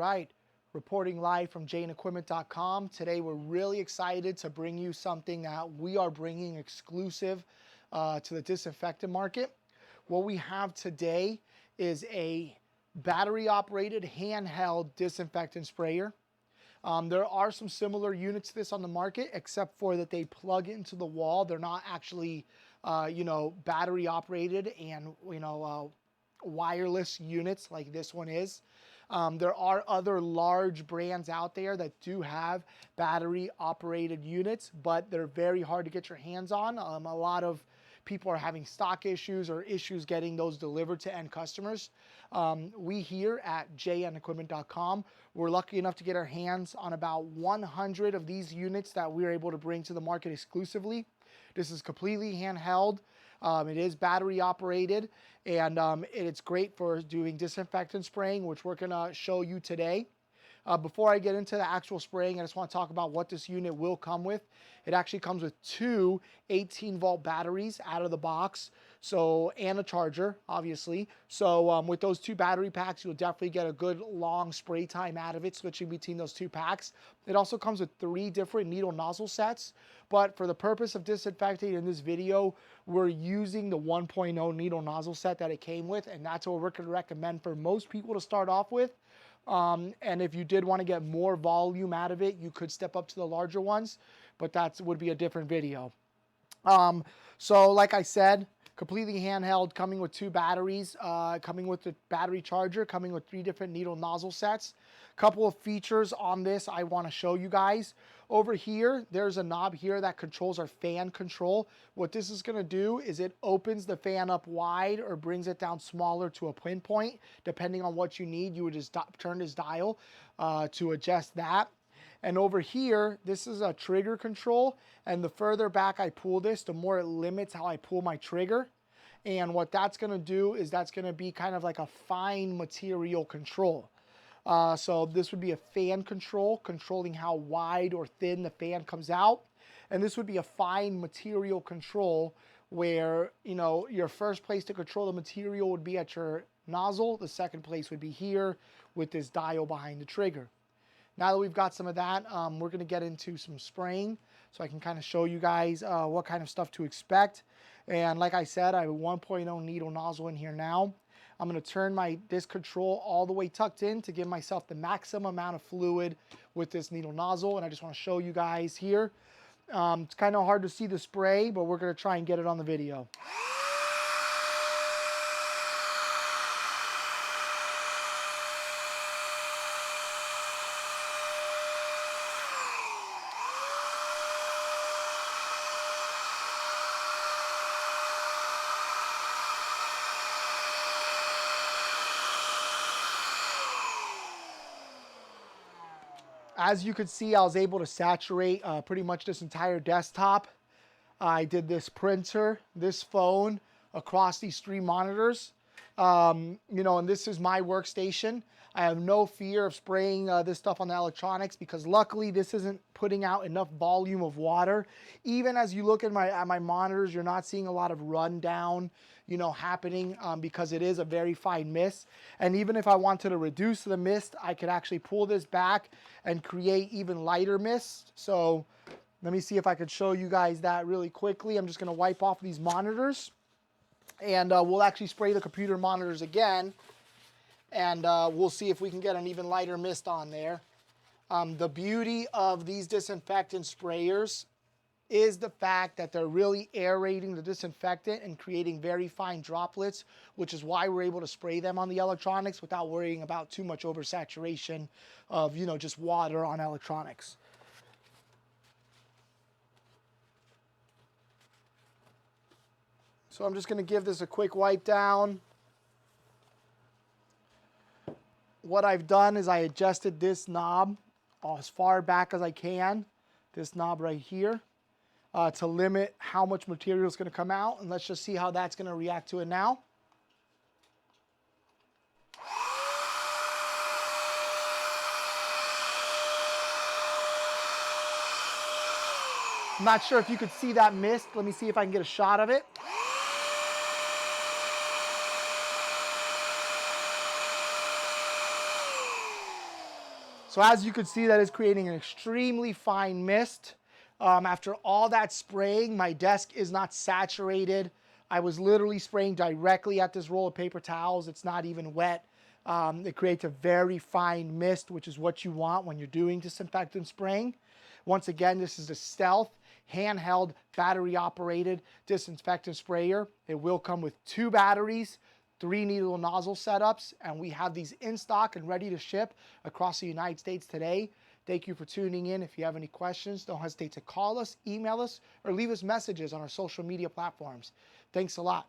right, reporting live from janequipment.com. Today we're really excited to bring you something that we are bringing exclusive to the disinfectant market. What we have today is a battery operated handheld disinfectant sprayer. There are some similar units to this on the market, except for that they plug into the wall. They're not actually, battery operated and, wireless units like this one is. There are other large brands out there that do have battery operated units, but they're very hard to get your hands on. A lot of people are having stock issues or issues getting those delivered to end customers. We here at janequipment.com, we're lucky enough to get our hands on about 100 of these units that we're able to bring to the market exclusively. This is completely handheld. It is battery operated, and it's great for doing disinfectant spraying, which we're going to show you today. Before I get into the actual spraying, I just want to talk about what this unit will come with. It actually comes with two 18-volt batteries out of the box, and a charger, obviously. So with those two battery packs, you'll definitely get a good long spray time out of it, switching between those two packs. It also comes with 3 different needle nozzle sets, but for the purpose of disinfecting in this video, we're using the 1.0 needle nozzle set that it came with, and that's what we're going to recommend for most people to start off with. And if you did want to get more volume out of it, you could step up to the larger ones, but that would be a different video. So like I said, completely handheld, coming with 2 batteries, coming with the battery charger, coming with 3 different needle nozzle sets. Couple of features on this I want to show you guys. Over here, there's a knob here that controls our fan control. What this is going to do is it opens the fan up wide or brings it down smaller to a pinpoint. Depending on what you need, you would just turn this dial to adjust that. And over here, this is a trigger control. And the further back I pull this, the more it limits how I pull my trigger. And what that's going to do is that's going to be kind of like a fine material control. So this would be a fan control, controlling how wide or thin the fan comes out. And this would be a fine material control where, your first place to control the material would be at your nozzle. The second place would be here with this dial behind the trigger. Now that we've got some of that, we're going to get into some spraying so I can kind of show you guys what kind of stuff to expect. And like I said, I have a 1.0 needle nozzle in here now. I'm going to turn this control all the way tucked in to give myself the maximum amount of fluid with this needle nozzle. And I just want to show you guys here. It's kind of hard to see the spray, but we're going to try and get it on the video. As you could see, I was able to saturate pretty much this entire desktop. I did this printer, this phone, across these 3 monitors. And this is my workstation. I have no fear of spraying this stuff on the electronics because luckily this isn't putting out enough volume of water. Even as you look at my monitors, you're not seeing a lot of rundown, happening because it is a very fine mist. And even if I wanted to reduce the mist, I could actually pull this back and create even lighter mist. So let me see if I could show you guys that really quickly. I'm just going to wipe off these monitors. And we'll actually spray the computer monitors again. And we'll see if we can get an even lighter mist on there. The beauty of these disinfectant sprayers is the fact that they're really aerating the disinfectant and creating very fine droplets, which is why we're able to spray them on the electronics without worrying about too much oversaturation of, just water on electronics. So I'm just going to give this a quick wipe down. What I've done is I adjusted this knob as far back as I can, this knob right here, to limit how much material is going to come out. And let's just see how that's going to react to it now. I'm not sure if you could see that mist. Let me see if I can get a shot of it. So as you can see, that is creating an extremely fine mist. After all that spraying, my desk is not saturated. I was literally spraying directly at this roll of paper towels. It's not even wet. It creates a very fine mist, which is what you want when you're doing disinfectant spraying. Once again, this is the Stealth handheld battery operated disinfectant sprayer. It will come with 2 batteries, 3 needle nozzle setups, and we have these in stock and ready to ship across the United States today. Thank you for tuning in. If you have any questions, don't hesitate to call us, email us, or leave us messages on our social media platforms. Thanks a lot.